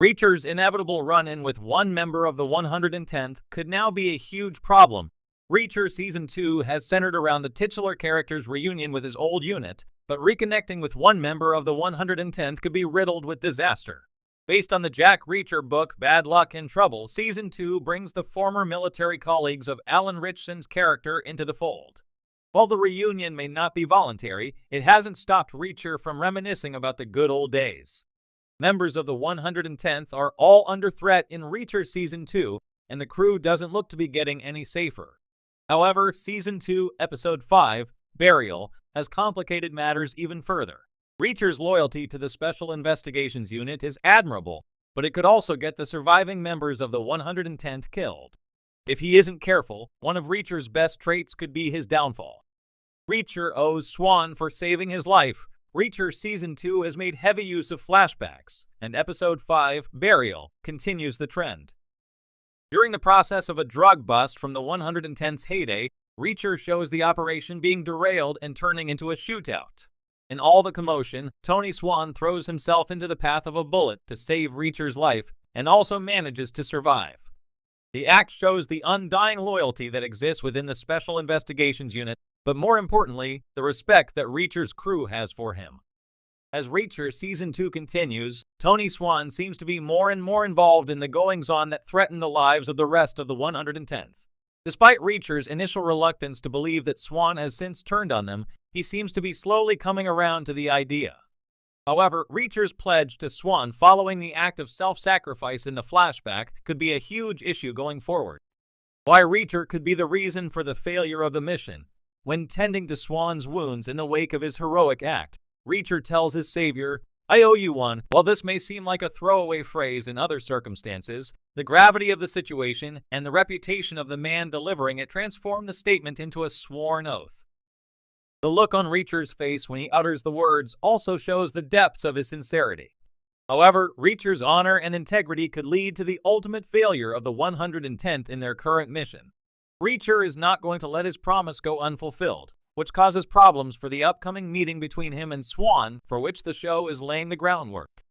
Reacher's inevitable run-in with one member of the 110th could now be a huge problem. Reacher Season 2 has centered around the titular character's reunion with his old unit, but reconnecting with one member of the 110th could be riddled with disaster. Based on the Jack Reacher book Bad Luck in Trouble, Season 2 brings the former military colleagues of Alan Ritchson's character into the fold. While the reunion may not be voluntary, it hasn't stopped Reacher from reminiscing about the good old days. Members of the 110th are all under threat in Reacher Season 2, and the crew doesn't look to be getting any safer. However, Season 2, Episode 5, Burial, has complicated matters even further. Reacher's loyalty to the Special Investigations Unit is admirable, but it could also get the surviving members of the 110th killed. If he isn't careful, one of Reacher's best traits could be his downfall. Reacher owes Swan for saving his life. Reacher Season 2 has made heavy use of flashbacks, and Episode 5, Burial, continues the trend. During the process of a drug bust from the 110's heyday, Reacher shows the operation being derailed and turning into a shootout. In all the commotion, Tony Swan throws himself into the path of a bullet to save Reacher's life and also manages to survive. The act shows the undying loyalty that exists within the Special Investigations Unit, but more importantly, the respect that Reacher's crew has for him. As Reacher Season 2 continues, Tony Swan seems to be more and more involved in the goings-on that threaten the lives of the rest of the 110th. Despite Reacher's initial reluctance to believe that Swan has since turned on them, he seems to be slowly coming around to the idea. However, Reacher's pledge to Swan following the act of self-sacrifice in the flashback could be a huge issue going forward. Why Reacher could be the reason for the failure of the mission. When tending to Swan's wounds in the wake of his heroic act, Reacher tells his savior, "I owe you one." While this may seem like a throwaway phrase in other circumstances, the gravity of the situation and the reputation of the man delivering it transform the statement into a sworn oath. The look on Reacher's face when he utters the words also shows the depths of his sincerity. However, Reacher's honor and integrity could lead to the ultimate failure of the 110th in their current mission. Reacher is not going to let his promise go unfulfilled, which causes problems for the upcoming meeting between him and Swan, for which the show is laying the groundwork.